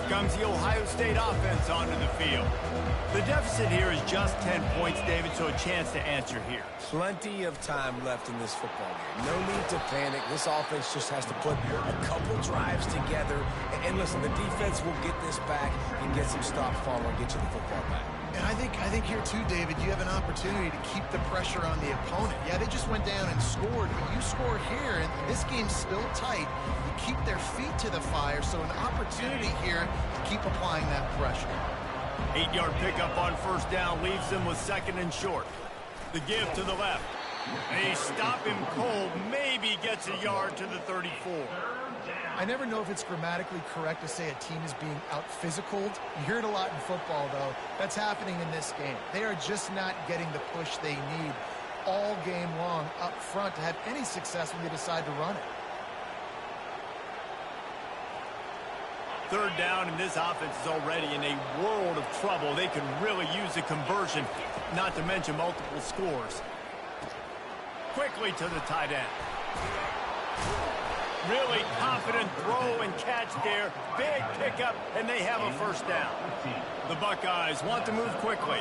Comes the Ohio State offense onto the field. The deficit here is just 10 points, David, so a chance to answer here. Plenty of time left in this football game. No need to panic. This offense just has to put a couple drives together. And listen, the defense will get this back and get some stops following and get you the football back. And I think here too, David, you have an opportunity to keep the pressure on the opponent. Yeah, they just went down and scored, but you score here, and this game's still tight. You keep their feet to the fire, so an opportunity here to keep applying that pressure. 8-yard pickup on first down leaves them with 2nd and short. The give to the left. They stop him cold, maybe gets a yard to the 34. I never know if it's grammatically correct to say a team is being out-physicaled. You hear it a lot in football, though. That's happening in this game. They are just not getting the push they need all game long up front to have any success when they decide to run it. 3rd down, and this offense is already in a world of trouble. They can really use a conversion, not to mention multiple scores. Quickly to the tight end. Really confident throw and catch there. Big pickup, and they have a first down. The Buckeyes want to move quickly.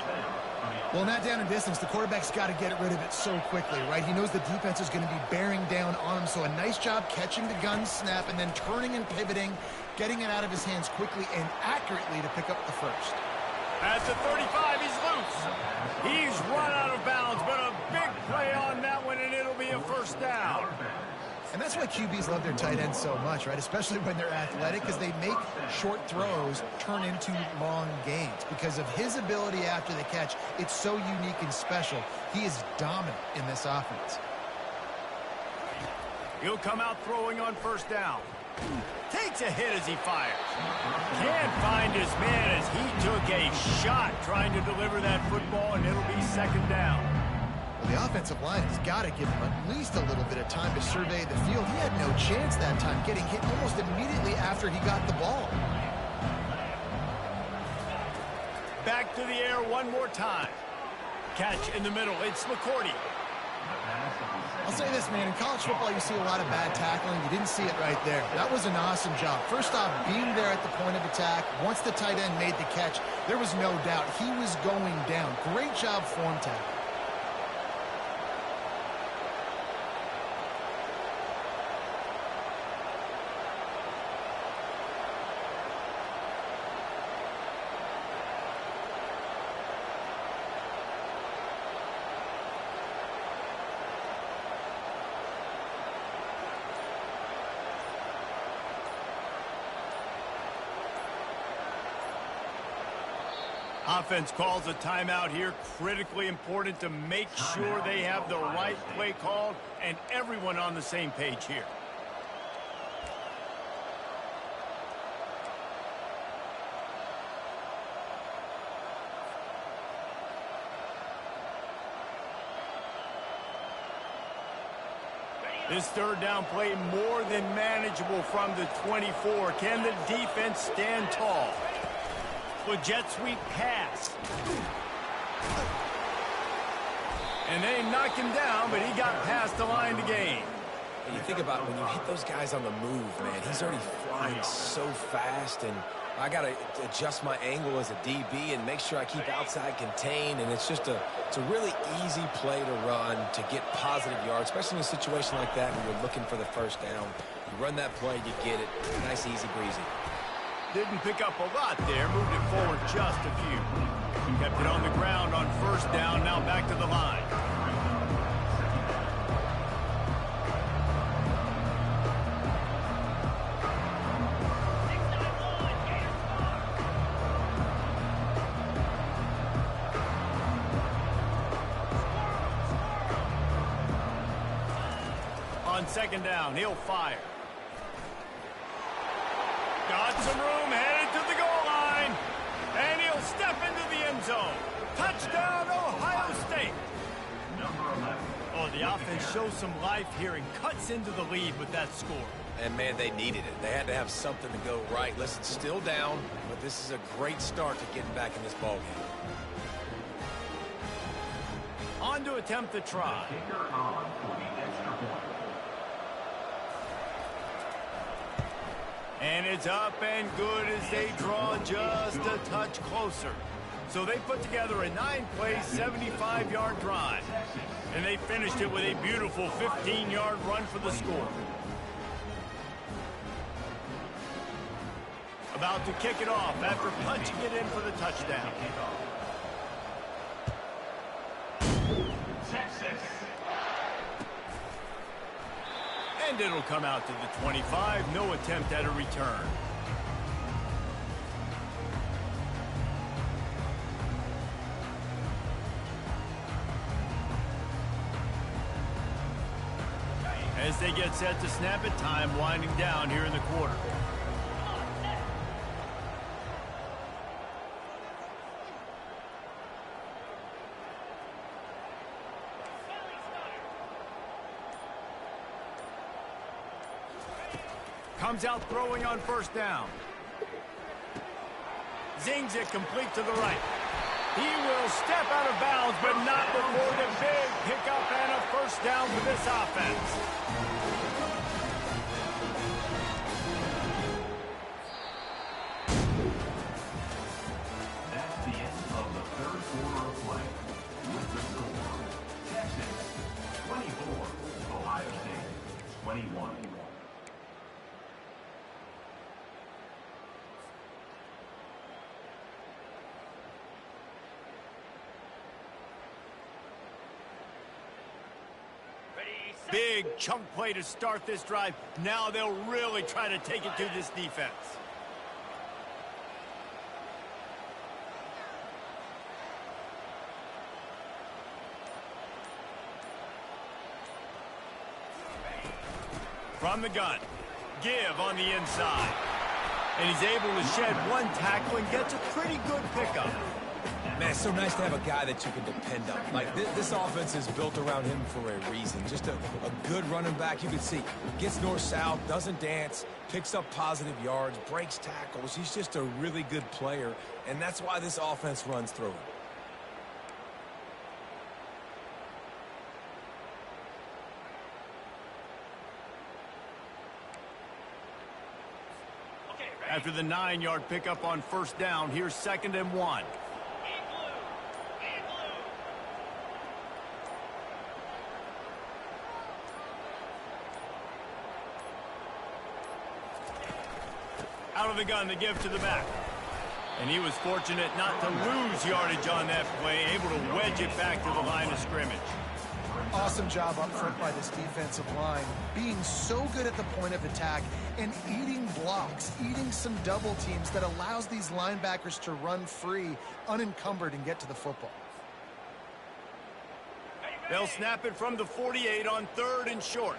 Well, in that down and distance, the quarterback's got to get rid of it so quickly, right? He knows the defense is going to be bearing down on him, so a nice job catching the gun snap and then turning and pivoting, getting it out of his hands quickly and accurately to pick up the first. At the 35, he's loose. He's run out of bounds, but a big play on that one, and it'll be a first down. And that's why QBs love their tight ends so much, right? Especially when they're athletic, because they make short throws turn into long gains. Because of his ability after the catch, it's so unique and special. He is dominant in this offense. He'll come out throwing on first down. Takes a hit as he fires. Can't find his man as he took a shot trying to deliver that football, and it'll be 2nd down. Well, the offensive line has got to give him at least a little bit of time to survey the field. He had no chance that time, getting hit almost immediately after he got the ball. Back to the air one more time. Catch in the middle. It's McCourty. I'll say this, man. In college football, you see a lot of bad tackling. You didn't see it right there. That was an awesome job. First off, being there at the point of attack. Once the tight end made the catch, there was no doubt he was going down. Great job form tackle. Offense calls a timeout here. Critically important to make sure they have the right play called and everyone on the same page here. This third down play more than manageable from the 24. Can the defense stand tall? With jet sweep pass. And they knocked him down, but he got past the line to gain. And you think about when you hit those guys on the move, man, he's already flying so fast, and I got to adjust my angle as a DB and make sure I keep outside contained, and it's a really easy play to run to get positive yards, especially in a situation like that when you're looking for the first down. You run that play, you get it. Nice, easy breezy. Didn't pick up a lot there, moved it forward just a few. Kept it on the ground on first down, now back to the line. On second down, he'll fire. Got some room, headed to the goal line. And he'll step into the end zone. Touchdown, Ohio State. Oh, the offense shows some life here and cuts into the lead with that score. And, man, they needed it. They had to have something to go right. Listen, still down, but this is a great start to getting back in this ballgame. On to attempt the try. And it's up and good as they draw just a touch closer. So they put together a 9-play, 75-yard drive. And they finished it with a beautiful 15-yard run for the score. About to kick it off after punching it in for the touchdown. And it'll come out to the 25. No attempt at a return. As they get set to snap it, time winding down here in the quarter. Comes out throwing on first down. Zings it complete to the right. He will step out of bounds, but not before the big pickup and a first down for this offense. That's the end of the third quarter of play. With the score, Texas 24, Ohio State 21. Big chunk play to start this drive. Now they'll really try to take it to this defense. From the gun. Give on the inside. And he's able to shed one tackle and gets a pretty good pickup. Man, it's so nice to have a guy that you can depend on. Like, this offense is built around him for a reason. Just a good running back. You can see, gets north-south, doesn't dance, picks up positive yards, breaks tackles. He's just a really good player, and that's why this offense runs through him. After the 9-yard pickup on first down, here's 2nd and 1. Out of the gun, the give to the back. And he was fortunate not to lose yardage on that play, able to wedge it back to the line of scrimmage. Awesome job up front by this defensive line, being so good at the point of attack and eating blocks, eating some double teams that allows these linebackers to run free, unencumbered, and get to the football. They'll snap it from the 48 on 3rd and short.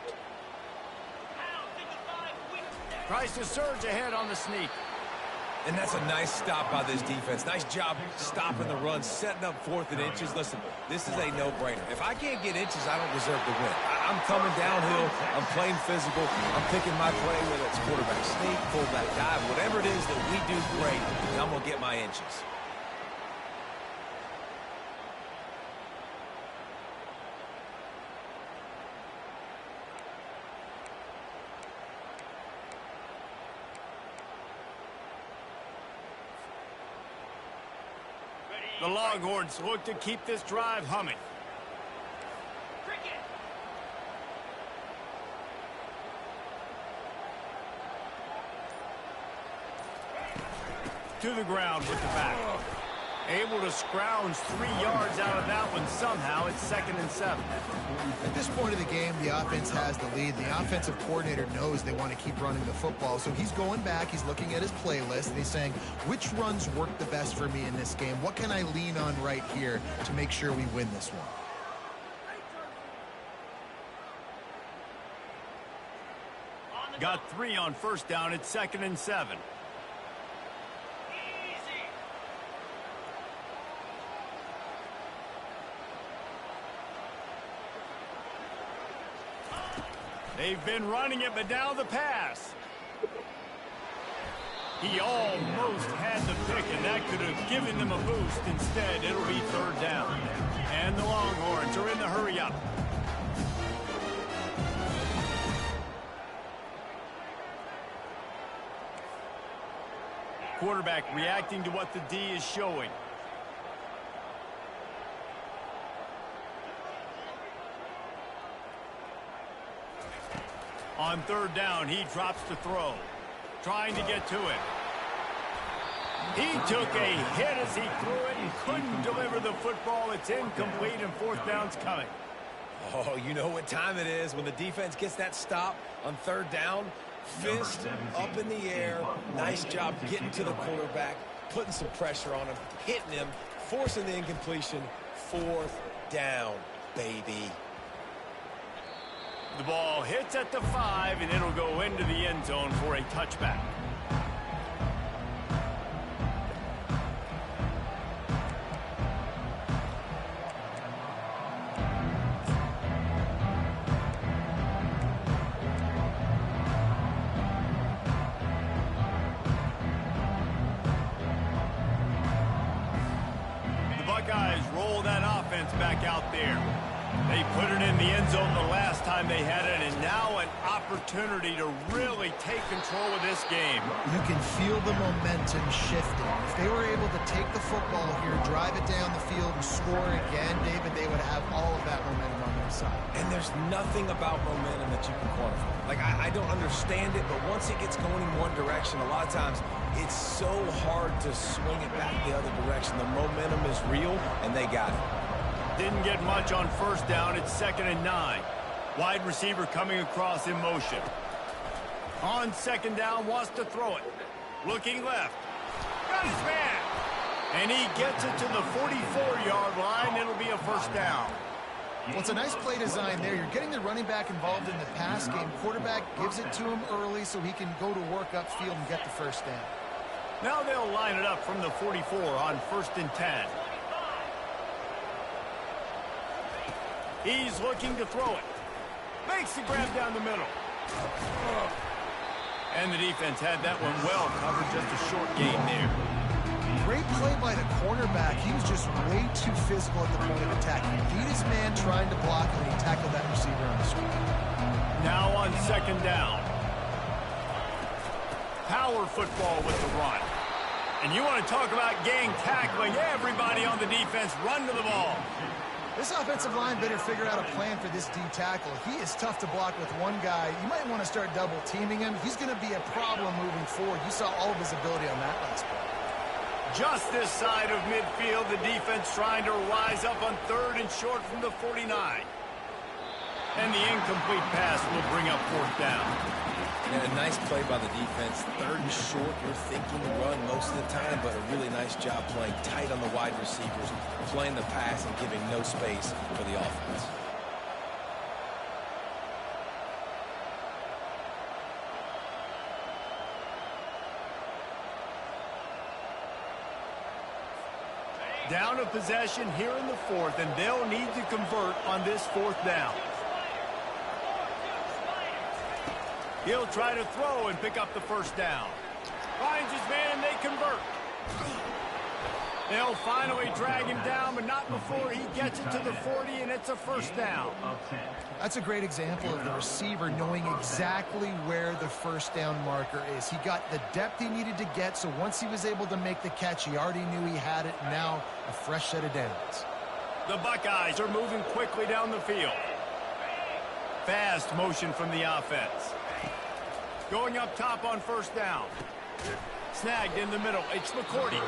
Tries to surge ahead on the sneak. And that's a nice stop by this defense. Nice job stopping the run, setting up 4th and inches. Listen, this is a no-brainer. If I can't get inches, I don't deserve to win. I'm coming downhill. I'm playing physical. I'm picking my play, whether it's quarterback sneak, fullback dive, whatever it is that we do great, and I'm going to get my inches. The Longhorns look to keep this drive humming. To the ground with the back. Able to scrounge 3 yards out of that one somehow. It's 2nd and 7. At this point of the game, the offense has the lead. The offensive coordinator knows they want to keep running the football, so he's going back, he's looking at his playlist, and he's saying, which runs work the best for me in this game? What can I lean on right here to make sure we win this one? Got 3 on 1st down. It's 2nd and 7. They've been running it, but now the pass. He almost had the pick, and that could have given them a boost. Instead, it'll be 3rd down. And the Longhorns are in the hurry-up. Quarterback reacting to what the D is showing. On 3rd down, he drops the throw. Trying to get to it. He took a hit as he threw it and couldn't deliver the football. It's incomplete, and 4th down's coming. Oh, you know what time it is when the defense gets that stop on 3rd down. Fist up in the air. Nice job getting to the quarterback, putting some pressure on him, hitting him, forcing the incompletion. 4th down, baby. The ball hits at the 5, and it'll go into the end zone for a touchback. The Buckeyes roll that offense back out there. They put it in the end zone the last time they had it, and now an opportunity to really take control of this game. You can feel the momentum shifting. If they were able to take the football here, drive it down the field, and score again, David, they would have all of that momentum on their side. And there's nothing about momentum that you can quantify. Like, I don't understand it, but once it gets going in one direction, a lot of times it's so hard to swing it back the other direction. The momentum is real, and they got it. Didn't get much on 1st down. It's 2nd and 9. Wide receiver coming across in motion. On 2nd down, wants to throw it. Looking left. Got his man. And he gets it to the 44-yard line. It'll be a 1st down. Well, it's a nice play design there. You're getting the running back involved in the pass game. Quarterback gives it to him early so he can go to work upfield and get the 1st down. Now they'll line it up from the 44 on 1st and 10. He's looking to throw it. Makes the grab down the middle. And the defense had that one well covered. Just a short gain there. Great play by the cornerback. He was just way too physical at the point of attack. He beat his man trying to block, and he tackled that receiver on the screen. Now on 2nd down. Power football with the run. And you want to talk about gang tackling. Everybody on the defense run to the ball. This offensive line better figure out a plan for this D tackle. He is tough to block with one guy. You might want to start double teaming him. He's going to be a problem moving forward. You saw all of his ability on that last play. Just this side of midfield, the defense trying to rise up on 3rd and short from the 49. And the incomplete pass will bring up fourth down. And a nice play by the defense. Third and short, you're thinking run most of the time, but a really nice job playing tight on the wide receivers, playing the pass and giving no space for the offense. Down a possession here in the fourth, and they'll need to convert on this fourth down. He'll try to throw and pick up the first down. Finds his man, and they convert. They'll finally drag him down, but not before he gets it to the 40, and it's a first down. That's a great example of the receiver knowing exactly where the first down marker is. He got the depth he needed to get, so once he was able to make the catch, he already knew he had it. Now, a fresh set of downs. The Buckeyes are moving quickly down the field. Fast motion from the offense. Going up top on first down. Snagged in the middle. It's McCourty.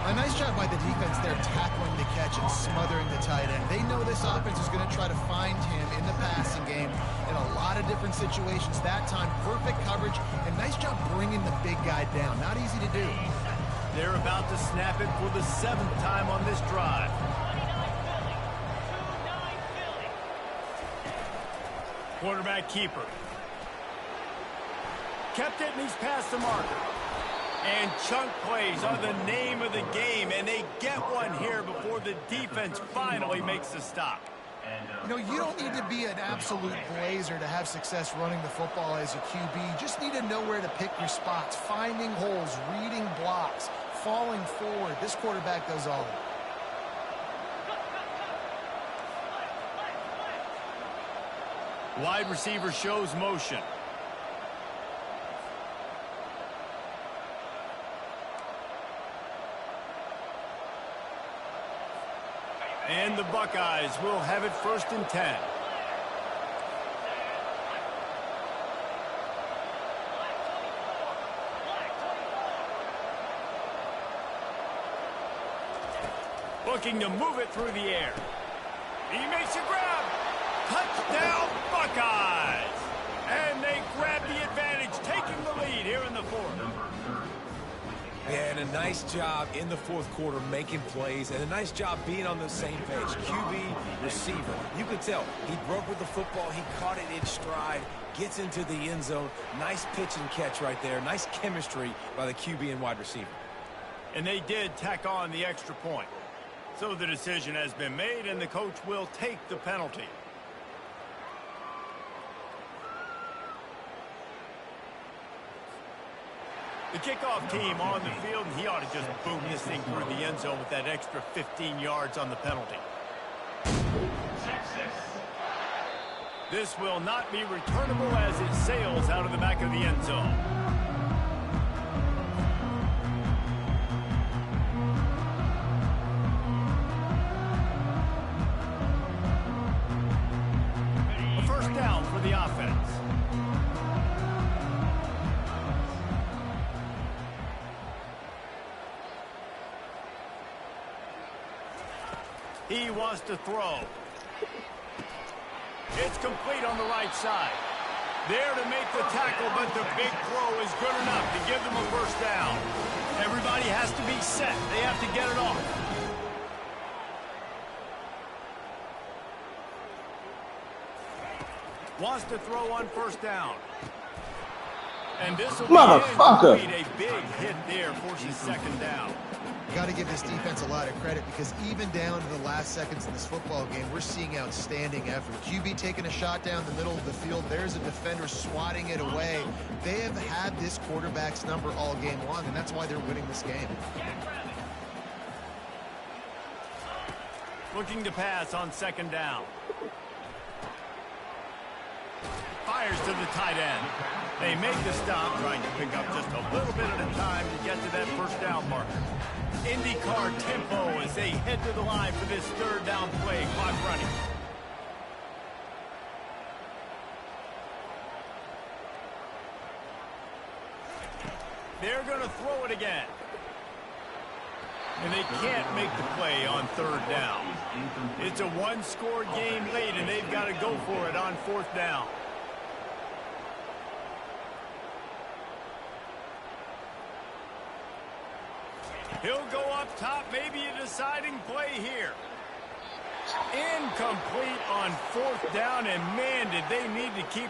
A nice job by the defense there tackling the catch and smothering the tight end. They know this offense is going to try to find him in the passing game in a lot of different situations. That time, perfect coverage, and nice job bringing the big guy down. Not easy to do. They're about to snap it for the 7th time on this drive. 2-9 Philly. Quarterback keeper. Kept it, and he's past the marker. And chunk plays are the name of the game, and they get one here before the defense finally makes the stop. You know, you don't need to be an absolute blazer to have success running the football as a QB. You just need to know where to pick your spots, finding holes, reading blocks, falling forward. This quarterback does all of it. Wide receiver shows motion. And the Buckeyes will have it 1st and 10. Looking to move it through the air. He makes a grab. Touchdown, Buckeyes! And they grab the advantage, taking the lead here in the fourth. Yeah, and a nice job in the fourth quarter making plays, and a nice job being on the same page. QB, receiver. You could tell he broke with the football. He caught it in stride, gets into the end zone. Nice pitch and catch right there. Nice chemistry by the QB and wide receiver. And they did tack on the extra point. So the decision has been made, and the coach will take the penalty. The kickoff team on the field, and he ought to just boom this thing through the end zone with that extra 15 yards on the penalty. This will not be returnable as it sails out of the back of the end zone. A first down for the offense. He wants to throw. It's complete on the right side. There to make the tackle, but the big throw is good enough to give them a first down. Everybody has to be set. They have to get it off. Wants to throw on first down. And this will be a big hit there, forces second down. Got to give this defense a lot of credit because even down to the last seconds in this football game, we're seeing outstanding effort. QB taking a shot down the middle of the field. There's a defender swatting it away. They have had this quarterback's number all game long, and that's why they're winning this game. Looking to pass on second down. Fires to the tight end. They make the stop, trying to pick up just a little bit at a time to get to that first down marker. IndyCar tempo as they head to the line for this third down play. Clock running. They're going to throw it again. And they can't make the play on third down. It's a one-score game late, and they've got to go for it on fourth down. He'll go up top, maybe a deciding play here. Incomplete on fourth down, and man, did they need to keep...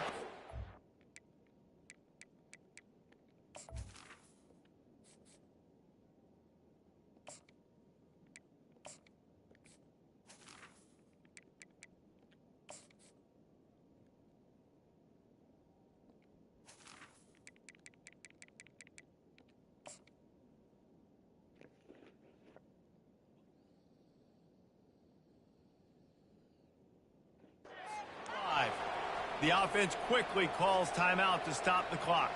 The offense quickly calls timeout to stop the clock.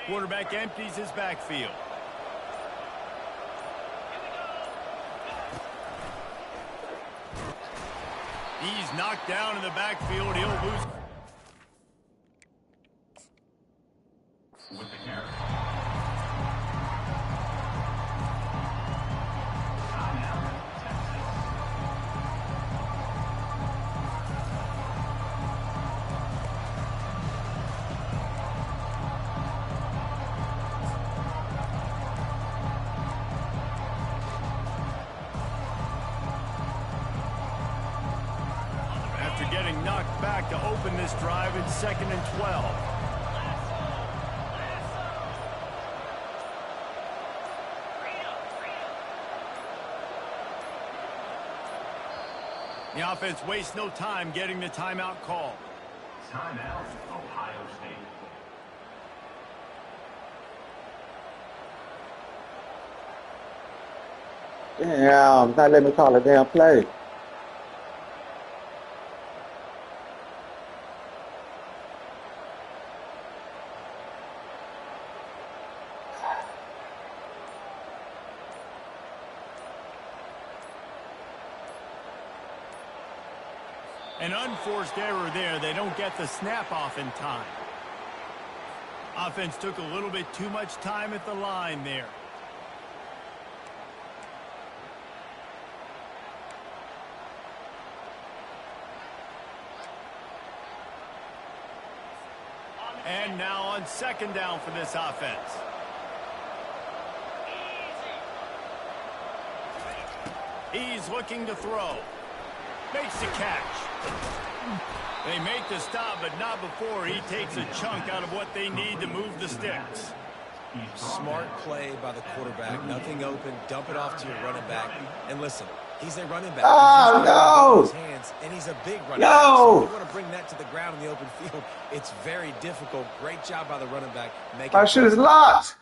Quarterback empties his backfield. He's knocked down in the backfield. He'll lose. With the carry. Timeout, Texas. After getting knocked back to open this drive, it's 2nd and 12. The offense wastes no time getting the timeout call. Timeout, Ohio State. Damn, not let me call a damn play. An unforced error there. They don't get the snap off in time. Offense took a little bit too much time at the line there. And now on 2nd down for this offense. He's looking to throw. Makes the catch. They make the stop, but not before he takes a chunk out of what they need to move the sticks. Smart play by the quarterback. Nothing open. Dump it off to your running back. And listen, he's a running back. Oh, He's got no. his hands, and he's a big running No. back. So if you want to bring that to the ground in the open field, it's very difficult. Great job by the running back. My shit is locked.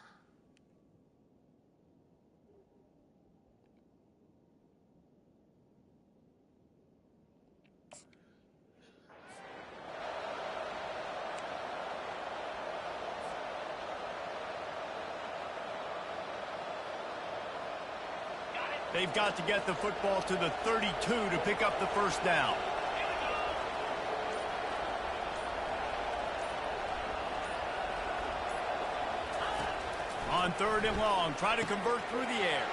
They've got to get the football to the 32 to pick up the first down. On 3rd and long, try to convert through the air.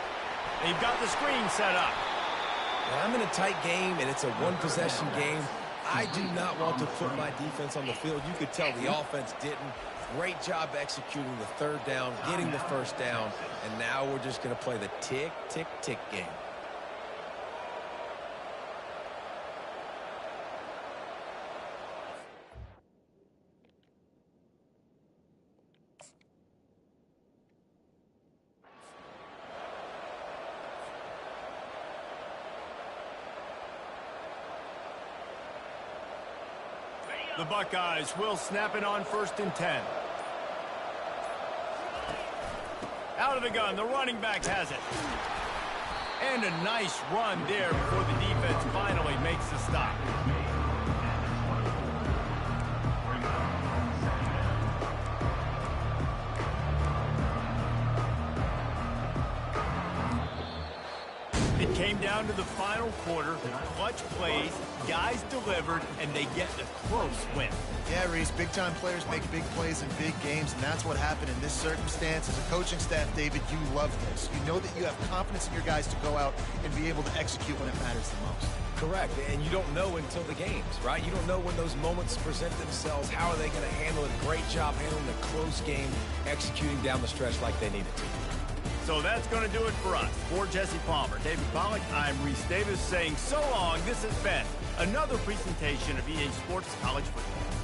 They've got the screen set up. When I'm in a tight game and it's a one-possession game, I do not want to put my defense on the field. You could tell the offense didn't. Great job executing the 3rd down, getting the first down, and now we're just going to play the tick, tick, tick game. The Buckeyes will snap it on 1st and 10. Out of the gun, the running back has it. And a nice run there before the defense finally makes the stop. It came down to the final quarter, clutch plays, guys delivered, and they get a close win. Yeah, Reese, big-time players make big plays in big games, and that's what happened in this circumstance. As a coaching staff, David, you love this. You know that you have confidence in your guys to go out and be able to execute when it matters the most. Correct, and you don't know until the games, right? You don't know when those moments present themselves. How are they going to handle it? Great job handling a close game, executing down the stretch like they needed to. So that's going to do it for us. For Jesse Palmer, David Pollack, I'm Reese Davis saying so long. This has been another presentation of EA Sports College Football.